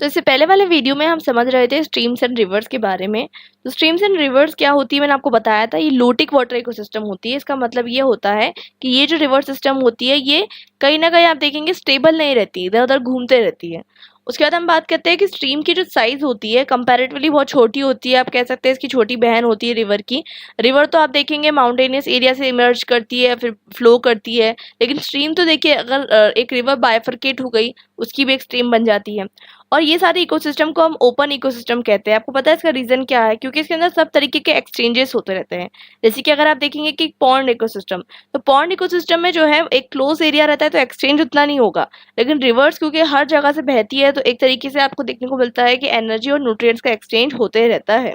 तो इससे पहले वाले वीडियो में हम समझ रहे थे स्ट्रीम्स एंड रिवर्स के बारे में। तो स्ट्रीम्स एंड रिवर्स क्या होती है, मैंने आपको बताया था, ये लोटिक वाटर इकोसिस्टम होती है। इसका मतलब ये होता है कि ये जो रिवर सिस्टम होती है ये कहीं ना कहीं आप देखेंगे स्टेबल नहीं रहती, इधर उधर घूमते रहती है। उसके बाद हम बात करते हैं कि स्ट्रीम की जो साइज होती है कंपैरेटिवली बहुत छोटी होती है, आप कह सकते हैं इसकी छोटी बहन होती है रिवर की। रिवर तो आप देखेंगे माउंटेनियस एरिया से इमर्ज करती है, फिर फ्लो करती है, लेकिन स्ट्रीम तो देखिए अगर एक रिवर बाइफरकेट हो गई उसकी भी एक स्ट्रीम बन जाती है। और ये सारे इकोसिस्टम को हम ओपन इकोसिस्टम कहते हैं। आपको पता है इसका रीजन क्या है? क्योंकि इसके अंदर सब तरीके के एक्सचेंजेस होते रहते हैं। जैसे कि अगर आप देखेंगे कि पॉन्ड इकोसिस्टम, तो पॉन्ड इकोसिस्टम में जो है एक क्लोज एरिया रहता है तो एक्सचेंज उतना नहीं होगा, लेकिन रिवर्स क्योंकि हर जगह से बहती है तो एक तरीके से आपको देखने को मिलता है कि एनर्जी और न्यूट्रिएंट्स का एक्सचेंज होते रहता है।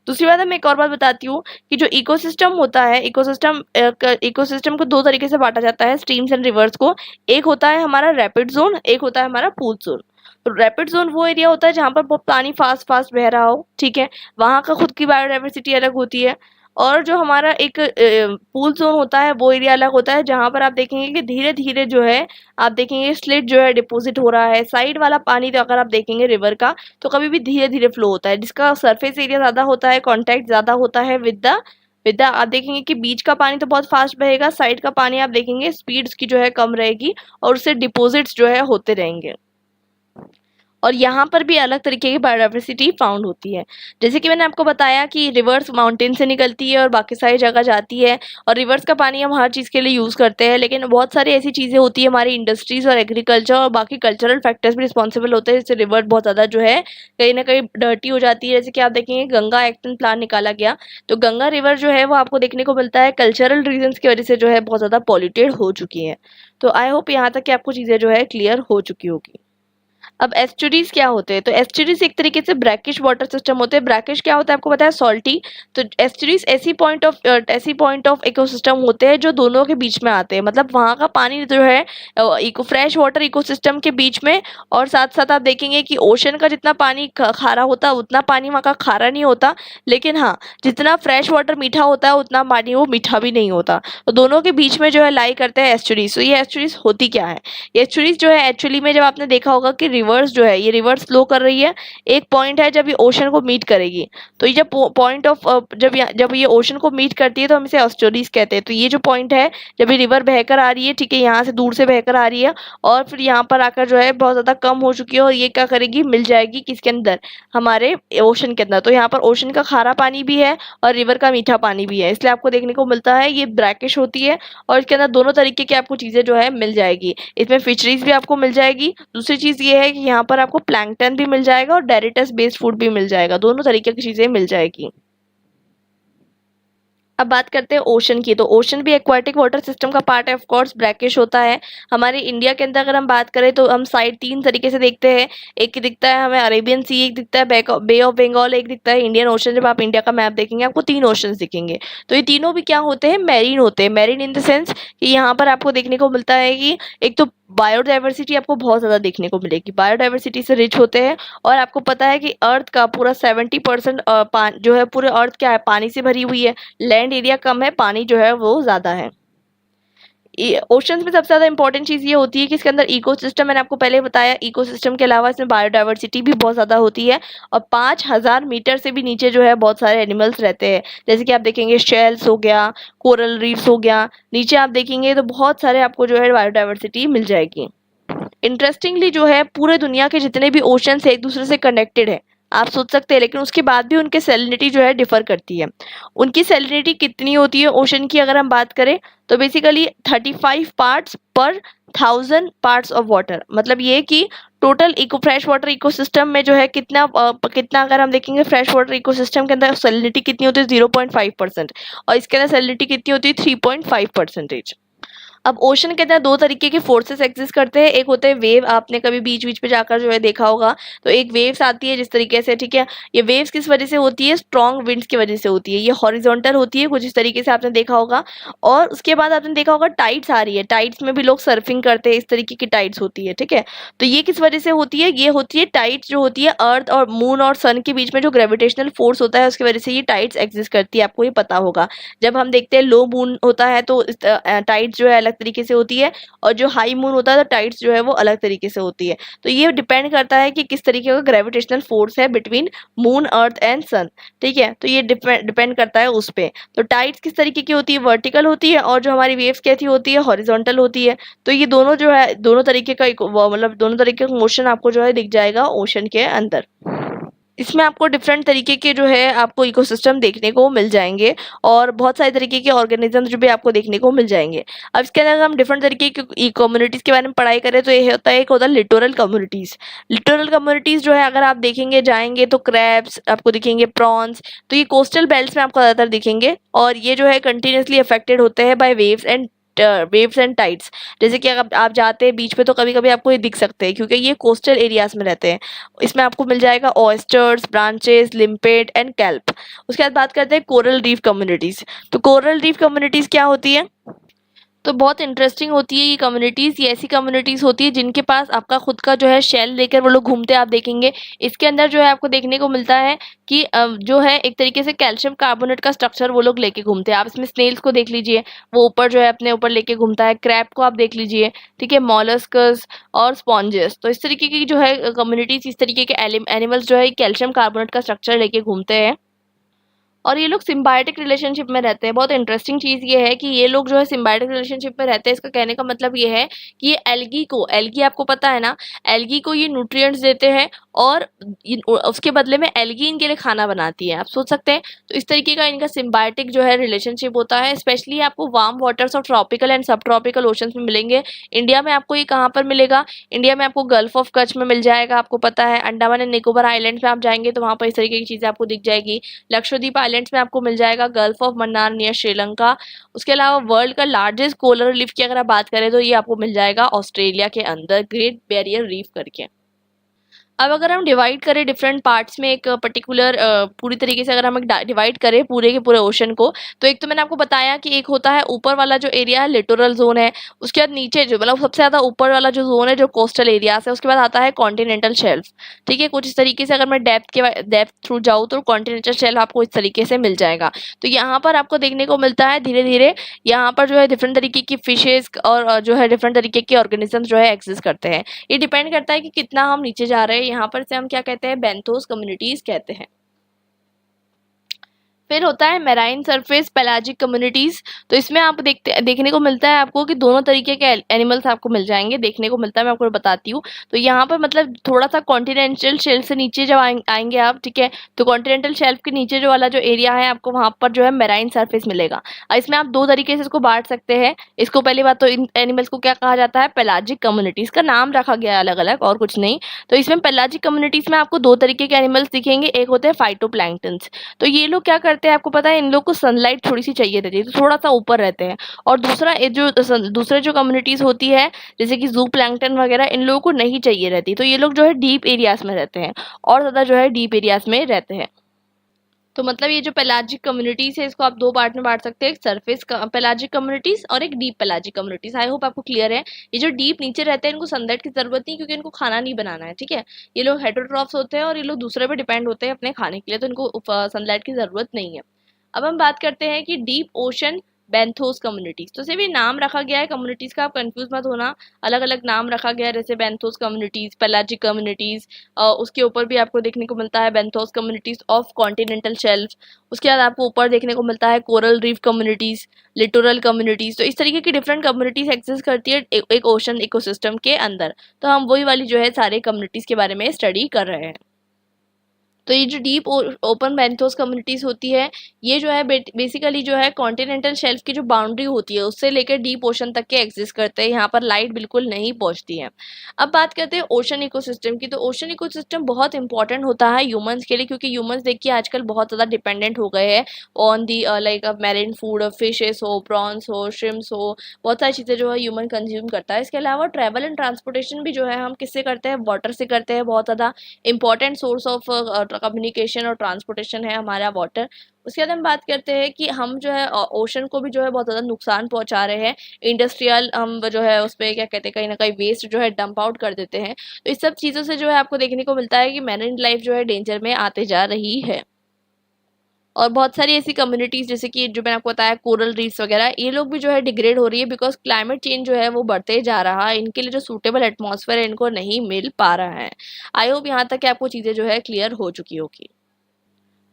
दूसरी बात मैं एक और बात बताती हूँ कि जो इकोसिस्टम होता है, इकोसिस्टम को दो तरीके से बांटा जाता है स्ट्रीम्स एंड रिवर्स को। एक होता है हमारा रैपिड जोन, एक होता है हमारा पूल जोन। तो रैपिड जोन वो एरिया होता है जहाँ पर बहुत पानी फास्ट फास्ट बह रहा हो, ठीक है, वहाँ का खुद की बायोडाइवर्सिटी अलग होती है। और जो हमारा एक पूल जोन होता है वो एरिया अलग होता है जहाँ पर आप देखेंगे कि धीरे धीरे जो है आप देखेंगे स्लिट जो है डिपॉजिट हो रहा है। साइड वाला पानी तो अगर आप देखेंगे रिवर का तो कभी भी धीरे धीरे फ्लो होता है, जिसका सरफेस एरिया ज़्यादा होता है, कॉन्टैक्ट ज़्यादा होता है विद द आप देखेंगे कि बीच का पानी तो बहुत फास्ट बहेगा, साइड का पानी आप देखेंगे स्पीड उसकी जो है कम रहेगी और उससे डिपॉजिट्स जो है होते रहेंगे। और यहाँ पर भी अलग तरीके की बायोडाइवर्सिटी फाउंड होती है। जैसे कि मैंने आपको बताया कि रिवर्स माउंटेन से निकलती है और बाकी सारी जगह जाती है, और रिवर्स का पानी हम हर चीज़ के लिए यूज़ करते हैं, लेकिन बहुत सारी ऐसी चीज़ें होती है हमारी इंडस्ट्रीज़ और एग्रीकल्चर और बाकी कल्चरल फैक्टर्स भी रिस्पॉन्सिबल होते हैं, जिससे रिवर बहुत ज़्यादा जो है कहीं ना कहीं डर्टी हो जाती है। जैसे कि आप देखेंगे गंगा एक्शन प्लान निकाला गया, तो गंगा रिवर जो है वो आपको देखने को मिलता है कल्चरल रीजन्स की वजह से जो है बहुत ज़्यादा पॉल्यूटेड हो चुकी है। तो आई होप यहाँ तक कि आपको चीज़ें जो है क्लियर हो चुकी होगी। अब एस्चुरीज क्या होते हैं? तो एस्चुरीज एक तरीके से ब्रैकिश वाटर सिस्टम होते हैं। ब्रैकिश क्या होता है आपको पता है? सॉल्टी। तो एस्चुरीज ऐसी पॉइंट ऑफ इकोसिस्टम होते हैं जो दोनों के बीच में आते हैं, मतलब वहाँ का पानी जो है इको फ्रेश वाटर इकोसिस्टम के बीच में, और साथ साथ आप देखेंगे कि ओशन का जितना पानी खारा होता है उतना पानी वहाँ का खारा नहीं होता, लेकिन हाँ जितना फ्रेश वाटर मीठा होता है उतना पानी वो मीठा भी नहीं होता। तो दोनों के बीच में जो है लाई करते हैं एस्चुरीज। तो ये एस्चुरीज होती क्या है? ये एस्चुरीज जो है एक्चुअली में जब आपने देखा होगा कि रिवर्स जो है ये रिवर्स फ्लो कर रही है, एक पॉइंट है जब ये ओशन को मीट करेगी, तो ये जब पॉइंट ऑफ जब ये ओशन को मीट करती है तो हम इसे एस्चुरीज कहते हैं। तो ये जो पॉइंट है जब ये रिवर बहकर आ रही है, ठीक है, यहाँ से दूर से बहकर आ रही है और फिर यहाँ पर आकर जो है बहुत ज़्यादा कम हो चुकी है, और ये क्या करेगी, मिल जाएगी किसके अंदर, हमारे ओशन के अंदर। तो यहाँ पर ओशन का खारा पानी भी है और रिवर का मीठा पानी भी है, इसलिए आपको देखने को मिलता है ये ब्रैकिश होती है, और इसके अंदर दोनों तरीके की आपको चीज़ें जो है मिल जाएगी। इसमें फिशरीज भी आपको मिल जाएगी। दूसरी चीज़ ये है कि यहाँ पर आपको प्लैंकटन भी मिल जाएगा और डेरिटस बेस्ड फूड भी मिल जाएगा, दोनों तरीके की चीज़ें मिल जाएगी। अब बात करते हैं ओशन की। तो ओशन भी एक्वाटिक वाटर सिस्टम का पार्ट है, ऑफ कोर्स ब्रैकिश होता है। हमारे इंडिया के अंदर अगर हम बात करें तो हम साइड तीन तरीके से देखते हैं। एक दिखता है हमें अरेबियन सी, एक दिखता है बे ऑफ बंगाल, एक दिखता है इंडियन ओशन। जब आप इंडिया का मैप देखेंगे आपको तीन ओशन दिखेंगे। तो ये तीनों भी क्या होते हैं, मैरीन होते हैं। मैरीन इन द सेंस कि यहाँ पर आपको देखने को मिलता है कि एक तो बायोडाइवर्सिटी आपको बहुत ज़्यादा देखने को मिलेगी, बायोडाइवर्सिटी से रिच होते हैं। और आपको पता है कि अर्थ का पूरा 70% जो है पूरे अर्थ क्या है, पानी से भरी हुई है। लैंड एरिया कम है, पानी जो है वो ज़्यादा है। ओशंस में सबसे ज़्यादा इंपॉर्टेंट चीज़ ये होती है कि इसके अंदर इकोसिस्टम, मैंने आपको पहले बताया, इकोसिस्टम के अलावा इसमें बायोडाइवर्सिटी भी बहुत ज़्यादा होती है। और 5000 मीटर से भी नीचे जो है बहुत सारे एनिमल्स रहते हैं। जैसे कि आप देखेंगे शेल्स हो गया, कोरल रीफ्स हो गया, नीचे आप देखेंगे तो बहुत सारे आपको जो है बायोडाइवर्सिटी मिल जाएगी। इंटरेस्टिंगली जो है पूरे दुनिया के जितने भी ओशंस है एक दूसरे से कनेक्टेड है, आप सोच सकते हैं, लेकिन उसके बाद भी उनके सैलिनिटी जो है डिफर करती है। उनकी सैलिनिटी कितनी होती है ओशन की अगर हम बात करें तो बेसिकली 35 पार्ट्स पर 1000 पार्ट्स ऑफ वाटर। मतलब ये कि टोटल फ्रेश वाटर इकोसिस्टम में जो है कितना अगर हम देखेंगे फ्रेश वाटर इकोसिस्टम के अंदर सैलिनिटी कितनी होती है 0.5%, और इसके अंदर सैलिनिटी कितनी होती है 3.5%। अब ओशन के अंदर दो तरीके के फोर्सेस एग्जिस्ट करते हैं। एक होते हैं वेव, आपने कभी बीच बीच पे जाकर जो है देखा होगा, तो एक वेव्स आती है जिस तरीके से, ठीक है, ये वेव्स किस वजह से होती है, स्ट्रॉन्ग विंड्स की वजह से होती है। ये हॉरिजॉन्टल होती है कुछ इस तरीके से, आपने देखा होगा। और उसके बाद आपने देखा होगा टाइड्स आ रही है, टाइड्स में भी लोग सर्फिंग करते हैं, इस तरीके की टाइड्स होती है, ठीक है। तो ये किस वजह से होती है, ये होती है टाइड्स जो होती है अर्थ और मून और सन के बीच में जो ग्रेविटेशनल फोर्स होता है उसकी वजह से ये टाइड्स एग्जिस्ट करती है, आपको ये पता होगा। जब हम देखते हैं लो मून होता है तो टाइड्स जो है अलग तरीके से होती है, और जो हाई मून होता है तो टाइड्स जो है वो अलग तरीके से होती है। तो ये डिपेंड करता है कि किस तरीके का ग्रेविटेशनल फोर्स है बिटवीन मून, अर्थ एंड सन। ठीक है, तो ये डिपेंड करता है उस पे। तो टाइड्स किस तरीके की होती है, वर्टिकल होती है, और जो हमारी वेव्स कैसी होती है, हॉरिजॉन्टल होती है। तो ये दोनों जो है दोनों तरीके का मतलब दोनों तरीके का मोशन आपको जो है दिख जाएगा ओशन के अंदर। इसमें आपको डिफरेंट तरीके के जो है आपको इकोसिस्टम देखने को मिल जाएंगे, और बहुत सारे तरीके के ऑर्गेनिजम्स जो भी आपको देखने को मिल जाएंगे। अब इसके अंदर हम डिफरेंट तरीके की कम्युनिटीज के बारे में पढ़ाई करें तो ये होता है, एक होता है लिटोरल कम्युनिटीज। लिटोरल कम्युनिटीज जो है अगर आप देखेंगे जाएंगे तो क्रैब्स आपको दिखेंगे, प्रॉन्स, तो ये कोस्टल बेल्ट्स में आपको ज़्यादातर दिखेंगे, और ये जो है कंटिन्यूसली अफेक्टेड होते हैं बाय वेव्स एंड टाइड्स। जैसे कि अगर आप जाते हैं बीच पे तो कभी कभी आपको ये दिख सकते हैं, क्योंकि ये कोस्टल एरियाज में रहते हैं। इसमें आपको मिल जाएगा oysters, branches, limpet and kelp. उसके बाद बात करते हैं कोरल रीफ कम्युनिटीज। तो कोरल रीफ कम्युनिटीज क्या होती है, तो बहुत इंटरेस्टिंग होती है ये कम्युनिटीज़। ये ऐसी कम्युनिटीज़ होती है जिनके पास आपका खुद का जो है शेल लेकर वो लोग घूमते हैं, आप देखेंगे। इसके अंदर जो है आपको देखने को मिलता है कि जो है एक तरीके से कैल्शियम कार्बोनेट का स्ट्रक्चर वो लोग लेके घूमते हैं। आप इसमें स्नेल्स को देख लीजिए, वो ऊपर जो है अपने ऊपर लेके घूमता है। क्रैब को आप देख लीजिए, ठीक है, मॉलस्कस और स्पॉन्जेस। तो इस तरीके की जो है कम्युनिटीज़, इस तरीके के एनिमल्स जो है कैल्शियम कार्बोनेट का स्ट्रक्चर लेके घूमते हैं, और ये लोग सिम्बायोटिक रिलेशनशिप में रहते हैं। बहुत इंटरेस्टिंग चीज़ ये है कि ये लोग जो है सिम्बायोटिक रिलेशनशिप में रहते हैं। इसका कहने का मतलब ये है कि ये एल्गी आपको पता है ना, एल्गी को ये न्यूट्रिएंट्स देते हैं, और उसके बदले में एल्गी इनके लिए खाना बनाती है। आप सोच सकते हैं, तो इस तरीके का इनका सिम्बायोटिक जो है रिलेशनशिप होता है। स्पेशली आपको वार्म वाटर्स और ट्रॉपिकल एंड सब ट्रॉपिकल ओशंस में मिलेंगे। इंडिया में आपको ये कहाँ पर मिलेगा, इंडिया में आपको गल्फ ऑफ कच्छ में मिल जाएगा, आपको पता है। अंडमान एंड निकोबार आइलैंड्स में आप जाएंगे तो वहाँ पर इस तरीके की चीज़ें आपको दिख जाएगी। लक्षद्वीप आइलैंड्स में आपको मिल जाएगा, gulf of Mannar near Sri Lanka. उसके अलावा वर्ल्ड का लार्जेस्ट कोरल रीफ की अगर आप बात करें तो ये आपको मिल जाएगा ऑस्ट्रेलिया के अंदर, ग्रेट बैरियर रीफ करके। अब अगर हम डिवाइड करें डिफरेंट पार्ट्स में एक पर्टिकुलर पूरी तरीके से अगर हम डिवाइड करें पूरे के पूरे ओशन को, तो एक तो मैंने आपको बताया कि एक होता है ऊपर वाला जो एरिया है लिटोरल जोन है। उसके बाद नीचे जो मतलब सबसे ज़्यादा ऊपर वाला जो जोन है जो कोस्टल एरियाज है, उसके बाद आता है कॉन्टिनेंटल शेल्फ। ठीक है, कुछ इस तरीके से अगर मैं डेप्थ थ्रू जाऊँ तो कॉन्टिनेंटल शेल्फ आपको इस तरीके से मिल जाएगा। तो यहाँ पर आपको देखने को मिलता है धीरे धीरे यहाँ पर जो है डिफरेंट तरीके की फिशेज और जो है डिफरेंट तरीके के ऑर्गेनिजम्स जो है एग्जिस्ट करते हैं। ये डिपेंड करता है कि कितना हम नीचे जा रहे हैं। यहाँ पर से हम क्या कहते हैं, बेंथोस कम्युनिटीज कहते हैं। फिर होता है मेराइन सरफेस पेलाजिक कम्युनिटीज। तो इसमें आप देखने को मिलता है आपको कि दोनों तरीके के एनिमल्स आपको मिल जाएंगे, देखने को मिलता है। मैं आपको बताती हूँ। तो यहाँ पर मतलब थोड़ा सा कॉन्टिनेंटल शेल्फ से नीचे जब आएंगे आप, ठीक है, तो कॉन्टिनेंटल शेल्फ के नीचे जो वाला जो एरिया है आपको वहाँ पर जो है मेराइन सरफेस मिलेगा। इसमें आप दो तरीके से इसको बांट सकते हैं। इसको पहली बात तो इन एनिमल्स को क्या कहा जाता है, पेलाजिक कम्युनिटीज का नाम रखा गया है अलग अलग, और कुछ नहीं। तो इसमें पेलाजिक कम्युनिटीज में आपको दो तरीके के एनिमल्स दिखेंगे। एक होते हैं फाइटोप्लैंक्टन्स। तो ये लोग क्या करते हैं आपको पता है, इन लोग को सनलाइट थोड़ी सी चाहिए रहती है, तो थोड़ा सा ऊपर रहते हैं। और दूसरे जो कम्युनिटीज होती है जैसे कि जू प्लैंकटन वगैरह, इन लोगों को नहीं चाहिए रहती। तो ये लोग जो है डीप एरियाज में रहते हैं, और ज़्यादा जो है डीप एरियाज में रहते हैं। तो मतलब ये जो पेलाजिक कम्युनिटीज है इसको आप दो पार्ट में बांट सकते हैं, एक सरफेस पेलाजिक कम्युनिटीज और एक deep pelagic communities. I hope आपको क्लियर है। ये जो डीप नीचे रहते हैं इनको सनलाइट की जरूरत नहीं, क्योंकि इनको खाना नहीं बनाना है, ठीक है। ये लोग हेटरोट्रॉफ्स होते हैं और ये लोग दूसरे पे डिपेंड होते हैं अपने खाने के लिए, तो इनको सनलाइट की जरूरत नहीं है। अब हम बात करते हैं कि डीप ओशन बेंथोस कम्युनिटीज। तो सिर्फ ये नाम रखा गया है कम्युनिटीज का, आप कंफ्यूज मत होना। अलग अलग नाम रखा गया है, जैसे बेंथोस कम्युनिटीज, पेलाजिक कम्युनिटीज। उसके ऊपर भी आपको देखने को मिलता है benthos communities of continental shelf. उसके बाद आपको ऊपर देखने को मिलता है coral reef communities, littoral communities. तो इस तरीके की डिफरेंट कम्युनिटीज एक्सिस्ट करती है एक ओशन इकोसिस्टम के अंदर। तो हम वही वाली जो है सारे कम्युनिटीज के बारे में स्टडी कर रहे हैं। तो ये जो डीप ओपन बेंथोस कम्युनिटीज होती है, ये जो है बेसिकली जो है कॉन्टिनेंटल शेल्फ की जो बाउंड्री होती है उससे लेकर डीप ओशन तक के एग्जिस्ट करते हैं। यहाँ पर लाइट बिल्कुल नहीं पहुँचती है। अब बात करते हैं ओशन इकोसिस्टम की। तो ओशन इकोसिस्टम बहुत इंपॉर्टेंट होता है ह्यूमंस के लिए, क्योंकि ह्यूमंस देखिए आजकल बहुत ज़्यादा डिपेंडेंट हो गए हैं on the like marine food, fishes हो, प्रॉन्स हो, श्रिम्स हो, बहुत सारी चीज़ें जो है ह्यूमन कंज्यूम करता है। इसके अलावा ट्रैवल एंड ट्रांसपोर्टेशन भी जो है हम किससे करते हैं, वाटर से करते हैं। बहुत ज़्यादा इंपॉर्टेंट सोर्स ऑफ कम्युनिकेशन और ट्रांसपोर्टेशन है हमारा वाटर। उसके बाद हम बात करते हैं कि हम जो है ओशन को भी जो है बहुत ज़्यादा नुकसान पहुंचा रहे हैं। इंडस्ट्रियल हम जो है उस पर क्या कहते हैं, कहीं ना कहीं वेस्ट जो है डंप आउट कर देते हैं। तो इस सब चीज़ों से जो है आपको देखने को मिलता है कि मैरिन लाइफ जो है डेंजर में आते जा रही है। और बहुत सारी ऐसी कम्युनिटीज़ जैसे कि जो मैंने आपको बताया कोरल रीफ्स वगैरह, ये लोग भी जो है डिग्रेड हो रही है बिकॉज क्लाइमेट चेंज जो है वो बढ़ते जा रहा है, इनके लिए जो सूटेबल एटमॉस्फेयर इनको नहीं मिल पा रहा है। आई होप यहाँ तक कि आपको चीज़ें जो है क्लियर हो चुकी होगी।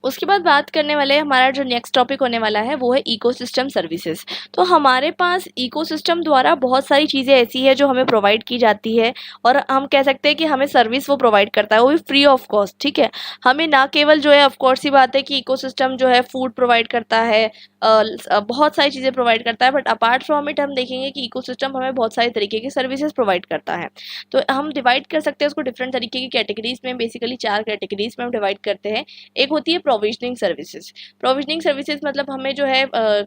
उसके बाद बात करने वाले हमारा जो नेक्स्ट टॉपिक होने वाला है वो है इकोसिस्टम सर्विसेज। तो हमारे पास इकोसिस्टम द्वारा बहुत सारी चीज़ें ऐसी है जो हमें प्रोवाइड की जाती है और हम कह सकते हैं कि हमें सर्विस वो प्रोवाइड करता है, वो भी फ्री ऑफ कॉस्ट। ठीक है, हमें ना केवल जो है ऑफकोर्स ही बात है कि इकोसिस्टम जो है फूड प्रोवाइड करता है, बहुत सारी चीज़ें प्रोवाइड करता है, बट अपार्ट फ्रॉम इट हम देखेंगे कि इकोसिस्टम हमें बहुत सारे तरीके की सर्विसेज प्रोवाइड करता है। तो हम डिवाइड कर सकते हैं उसको डिफरेंट तरीके की कैटेगरीज में, बेसिकली 4 कैटेगरीज में हम डिवाइड करते हैं। एक होती है प्रोविजनिंग सर्विसेज। प्रोविजनिंग सर्विसेज मतलब हमें जो है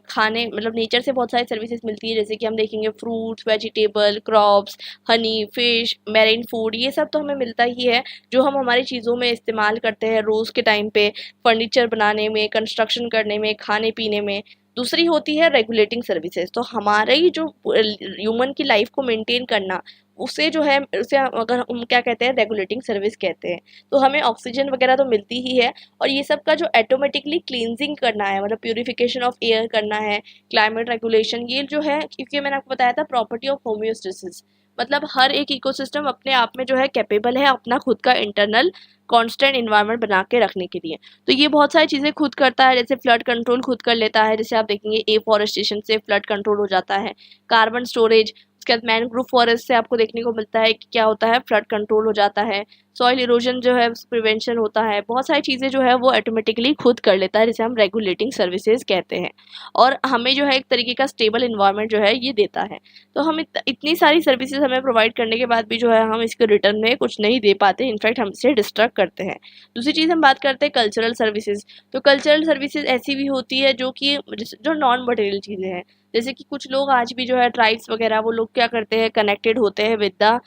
खाने मतलब नेचर से बहुत सारी सर्विसेज मिलती है, जैसे कि हम देखेंगे fruits, vegetable, crops, Honey, fish, marine food, ये सब तो हमें मिलता ही है जो हम हमारी चीज़ों में इस्तेमाल करते हैं रोज़ के टाइम पे, फर्नीचर बनाने में, कंस्ट्रक्शन करने में, खाने पीने में। दूसरी होती है रेगुलेटिंग सर्विसेज। तो हमारे ही जो ह्यूमन की लाइफ को मेंटेन करना, उसे जो है उसे अगर हम क्या कहते हैं, रेगुलेटिंग सर्विस कहते हैं। तो हमें ऑक्सीजन वगैरह तो मिलती ही है, और ये सब का जो ऑटोमेटिकली क्लींजिंग करना है, मतलब प्यूरिफिकेशन ऑफ एयर करना है, क्लाइमेट रेगुलेशन, ये जो है क्योंकि मैंने आपको बताया था प्रॉपर्टी ऑफ होम्योस्टेसिस, मतलब हर एक इकोसिस्टम अपने आप में जो है कैपेबल है अपना खुद का इंटरनल कांस्टेंट इन्वायरमेंट बना के रखने के लिए। तो ये बहुत सारी चीज़ें खुद करता है, जैसे फ्लड कंट्रोल खुद कर लेता है, जैसे आप देखेंगे एफॉरेस्टेशन से फ्लड कंट्रोल हो जाता है, कार्बन स्टोरेज, उसके बाद मैनग्रोव फॉरेस्ट से आपको देखने को मिलता है कि क्या होता है, फ्लड कंट्रोल हो जाता है, सॉइल इरोजन जो है प्रिवेंशन होता है, बहुत सारी चीज़ें जो है वो ऑटोमेटिकली खुद कर लेता है, जिसे हम रेगुलेटिंग सर्विसेज कहते हैं। और हमें जो है एक तरीके का स्टेबल इन्वायरमेंट जो है ये देता है। तो हम इतनी सारी सर्विसेज हमें प्रोवाइड करने के बाद भी जो है हम इसके रिटर्न में कुछ नहीं दे पाते, इनफैक्ट हम इसे डिस्ट्रक्ट करते हैं। दूसरी चीज़ हम बात करते हैं कल्चरल सर्विसेज। तो कल्चरल सर्विसेज ऐसी भी होती है जो कि जो नॉन मटेरियल चीज़ें हैं, जैसे कि कुछ लोग आज भी जो है ट्राइब्स वगैरह, वो लोग क्या करते हैं, कनेक्टेड होते हैं विद द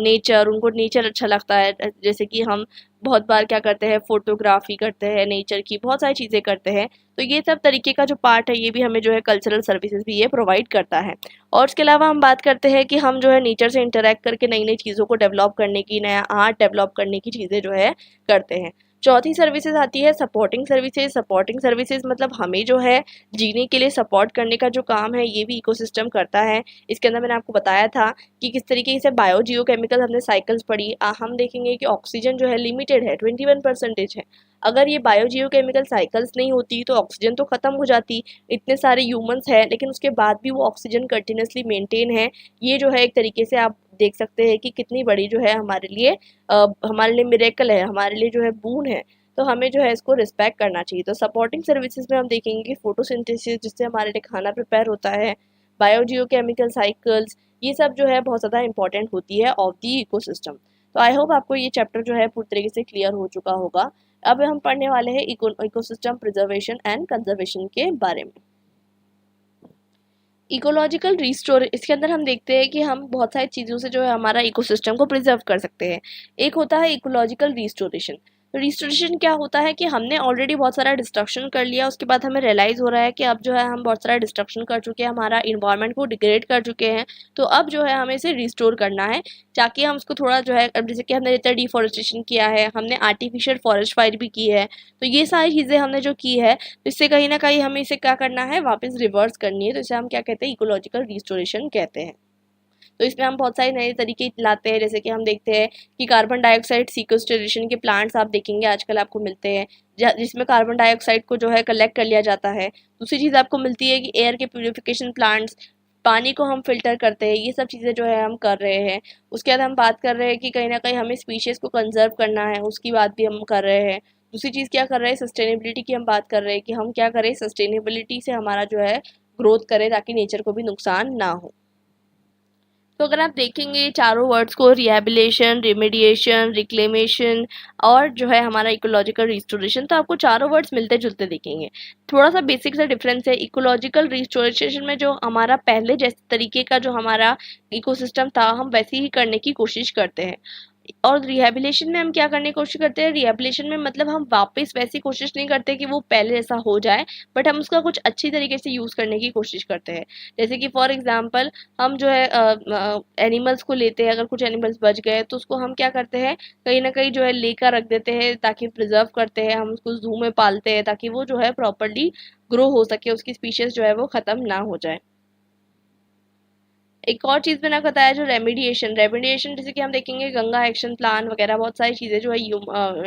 नेचर, उनको नेचर अच्छा लगता है। जैसे कि हम बहुत बार क्या करते हैं, फोटोग्राफी करते हैं नेचर की, बहुत सारी चीज़ें करते हैं। तो ये सब तरीके का जो पार्ट है ये भी हमें जो है कल्चरल सर्विसेज भी ये प्रोवाइड करता है। और उसके अलावा हम बात करते हैं कि हम जो है नेचर से इंटरेक्ट करके नई नई चीज़ों को डेवलप करने की, नया आर्ट डेवलप करने की चीज़ें जो है करते हैं। चौथी सर्विसेज आती है सपोर्टिंग सर्विसेज। सपोर्टिंग सर्विसेज मतलब हमें जो है जीने के लिए सपोर्ट करने का जो काम है ये भी इकोसिस्टम करता है। इसके अंदर मैंने आपको बताया था कि किस तरीके से बायो जियो केमिकल हमने साइकिल्स पढ़ी। हम देखेंगे कि ऑक्सीजन जो है लिमिटेड है, 21% है। अगर ये बायो जियो केमिकल साइकिल्स नहीं होती तो ऑक्सीजन तो ख़त्म हो जाती। इतने सारे ह्यूमंस हैं लेकिन उसके बाद भी वो ऑक्सीजन कंटिन्यूसली मेंटेन है। ये जो है एक तरीके से आप देख सकते हैं कि कितनी बड़ी जो है हमारे लिए मिरेकल है, हमारे लिए जो है बून है। तो हमें जो है इसको रिस्पेक्ट करना चाहिए। तो सपोर्टिंग सर्विसेज में हम देखेंगे कि फोटोसिंथेसिस, जिससे हमारे लिए खाना प्रिपेयर होता है, बायोजियोकेमिकल साइकिल्स, ये सब जो है बहुत ज़्यादा इंपॉर्टेंट होती है ऑफ दी इकोसिस्टम। तो आई होप आपको ये चैप्टर जो है पूरी तरीके से क्लियर हो चुका होगा। अब हम पढ़ने वाले हैं इकोसिस्टम प्रिजर्वेशन एंड कंजर्वेशन के बारे में। इकोलॉजिकल रिस्टोर, इसके अंदर हम देखते हैं कि हम बहुत सारी चीज़ों से जो है हमारा इकोसिस्टम को प्रिजर्व कर सकते हैं। एक होता है इकोलॉजिकल रिस्टोरेशन। तो रिस्टोरेशन क्या होता है कि हमने ऑलरेडी बहुत सारा डिस्ट्रक्शन कर लिया, उसके बाद हमें रियलाइज़ हो रहा है कि अब जो है हम बहुत सारा डिस्ट्रक्शन कर चुके हैं, हमारा इन्वायरमेंट को डिग्रेड कर चुके हैं। तो अब जो है हमें इसे रिस्टोर करना है, ताकि हम उसको थोड़ा जो है, अब जैसे कि हमने जितना डिफॉरेस्टेशन किया है, हमने आर्टिफिशियल फॉरेस्ट फायर भी की है, तो ये सारी चीज़ें हमने जो की है, तो इससे कहीं ना कहीं हमें इसे क्या करना है, वापस रिवर्स करनी है। तो इसे हम क्या कहते हैं, इकोलॉजिकल रिस्टोरेशन कहते हैं। तो इसमें हम बहुत सारे नए तरीके लाते हैं, जैसे कि हम देखते हैं कि कार्बन डाइऑक्साइड सीक्वेस्ट्रेशन के प्लांट्स आप देखेंगे आजकल आपको मिलते हैं, जिसमें कार्बन डाइऑक्साइड को जो है कलेक्ट कर लिया जाता है। दूसरी चीज़ आपको मिलती है कि एयर के प्यूरिफिकेशन प्लांट्स, पानी को हम फिल्टर करते हैं, ये सब चीज़ें जो है हम कर रहे हैं। उसके बाद हम बात कर रहे हैं कि कहीं ना कहीं हमें स्पीशीज़ को कंजर्व करना है, उसकी बात भी हम कर रहे हैं। दूसरी चीज़ क्या कर रहे हैं, सस्टेनेबिलिटी की हम बात कर रहे हैं कि हम क्या करें, सस्टेनेबिलिटी से हमारा जो है ग्रोथ करें ताकि नेचर को भी नुकसान ना हो। तो अगर आप देखेंगे चारों वर्ड्स को, रिहेबिलिटेशन, रिमेडिएशन, रिक्लेमेशन और जो है हमारा इकोलॉजिकल रिस्टोरेशन, तो आपको चारों वर्ड्स मिलते जुलते दिखेंगे। थोड़ा सा बेसिक सा डिफरेंस है। इकोलॉजिकल रिस्टोरेशन में जो हमारा पहले जैसे तरीके का जो हमारा इकोसिस्टम था, हम वैसे ही करने की कोशिश करते हैं। और रिहेबिलिटेशन में हम क्या करने की कोशिश करते हैं, रिहेबिलिटेशन में मतलब हम वापस वैसी कोशिश नहीं करते कि वो पहले जैसा हो जाए, बट हम उसका कुछ अच्छी तरीके से यूज़ करने की कोशिश करते हैं। जैसे कि फॉर एग्जांपल हम जो है एनिमल्स को लेते हैं, अगर कुछ एनिमल्स बच गए तो उसको हम क्या करते हैं, कहीं ना कहीं जो है लेकर रख देते हैं ताकि प्रिजर्व करते हैं, हम उसको जू में पालते हैं ताकि वो जो है प्रॉपरली ग्रो हो सके, उसकी स्पीशीज जो है वो ख़त्म ना हो जाए। एक और चीज़ मैंने बताया जो रेमिडिएशन, रेमिडिएशन जैसे कि हम देखेंगे गंगा एक्शन प्लान वगैरह बहुत सारी चीज़ें जो है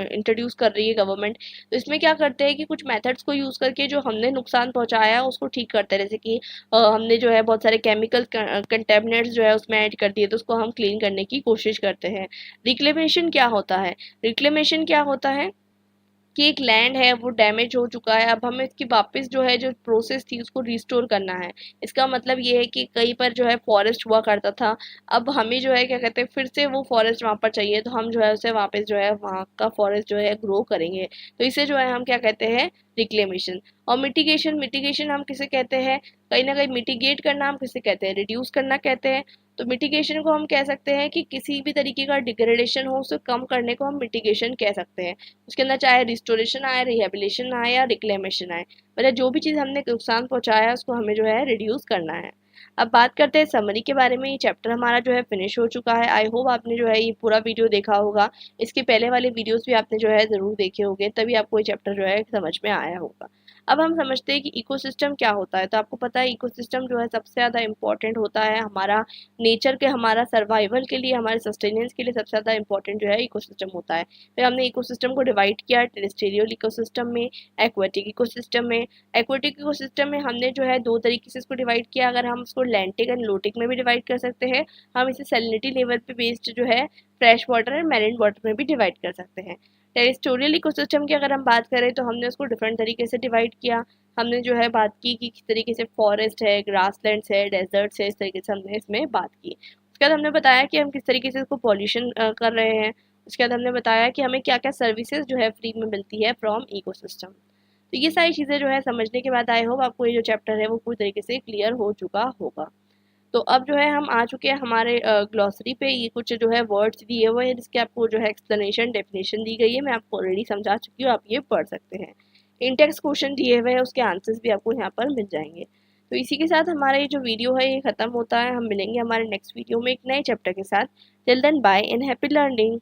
इंट्रोड्यूस कर रही है गवर्नमेंट। तो इसमें क्या करते हैं कि कुछ मेथड्स को यूज़ करके जो हमने नुकसान पहुंचाया है उसको ठीक करते हैं। जैसे कि हमने जो है बहुत सारे केमिकल कंटेमिनेंट्स जो है उसमें ऐड कर दिए तो उसको हम क्लीन करने की कोशिश करते हैं। रिक्लेमेशन क्या होता है, रिक्लेमेशन क्या होता है कि एक लैंड है वो डैमेज हो चुका है, अब हमें इसकी वापस जो है जो प्रोसेस थी उसको रिस्टोर करना है। इसका मतलब ये है कि कहीं पर जो है फॉरेस्ट हुआ करता था, अब हमें जो है क्या कहते हैं फिर से वो फॉरेस्ट वहाँ पर चाहिए, तो हम जो है उसे वापस जो है वहाँ का फॉरेस्ट जो है ग्रो करेंगे। तो इसे जो है हम क्या कहते हैं, रिक्लेमेशन। और मिटिगेशन, मिटिगेशन हम किसे कहते हैं, कहीं ना कहीं मिटिगेट करना हम किसे कहते हैं, रिड्यूस करना कहते हैं। तो मिटिगेशन को हम कह सकते हैं कि किसी भी तरीके का डिग्रेडेशन हो उसे कम करने को हम मिटिगेशन कह सकते हैं। उसके अंदर चाहे रिस्टोरेशन आए, रिहेबिलिटेशन आए या रिक्लेमेशन आए, मतलब जो भी चीज़ हमने नुकसान पहुंचाया है उसको हमें जो है रिड्यूस करना है। अब बात करते हैं समरी के बारे में। ये चैप्टर हमारा जो है फिनिश हो चुका है। आई होप आपने जो है ये पूरा वीडियो देखा होगा, इसके पहले वाले वीडियोस भी आपने जो है ज़रूर देखे होंगे, तभी आपको ये चैप्टर जो है समझ में आया होगा। अब हम समझते हैं कि इकोसिस्टम क्या होता है। तो आपको पता है इकोसिस्टम जो है सबसे ज़्यादा इंपॉर्टेंट होता है हमारा नेचर के, हमारा सर्वाइवल के लिए, हमारे सस्टेनेंस के लिए सबसे ज़्यादा इंपॉर्टेंट जो है इकोसिस्टम होता है। फिर हमने इकोसिस्टम को डिवाइड किया टेरेस्टेरियल इकोसिस्टम में, एक्वेटिक इकोसिस्टम में। एक्वेटिक इकोसिस्टम में हमने जो है दो तरीके से इसको डिवाइड किया, अगर हम इसको लैंटिक एंड लोटिक में भी डिवाइड कर सकते हैं, हम इसे सैलिनिटी लेवल पे बेस्ड जो है fresh water and marine water में भी डिवाइड कर सकते हैं। टेरेस्टोरियल इकोसिस्टम की अगर हम बात करें तो हमने उसको डिफरेंट तरीके से डिवाइड किया। हमने जो है बात की कि किस तरीके से फॉरेस्ट है, ग्रासलैंड्स है, डेजर्ट्स है, इस तरीके से हमने इसमें बात की। उसके बाद हमने बताया कि हम किस तरीके से इसको पॉल्यूशन कर रहे हैं। उसके बाद हमने बताया कि हमें क्या क्या सर्विसेज जो है फ्री में मिलती है फ्रॉम इकोसिस्टम। तो ये सारी चीज़ें जो है समझने के बाद आई होप आपको ये जो चैप्टर है वो पूरी तरीके से क्लियर हो चुका होगा। तो अब जो है हम आ चुके हैं हमारे ग्लॉसरी पे। ये कुछ जो है वर्ड्स दिए हुए हैं जिसके आपको जो है एक्सप्लेनेशन डेफिनेशन दी गई है, मैं आपको ऑलरेडी समझा चुकी हूँ, आप ये पढ़ सकते हैं। इंटेक्स क्वेश्चन दिए हुए हैं, उसके आंसर्स भी आपको यहाँ पर मिल जाएंगे। तो इसी के साथ हमारा ये जो वीडियो है ये ख़त्म होता है। हम मिलेंगे हमारे नेक्स्ट वीडियो में एक नए चैप्टर के साथ। Till then bye and happy learning.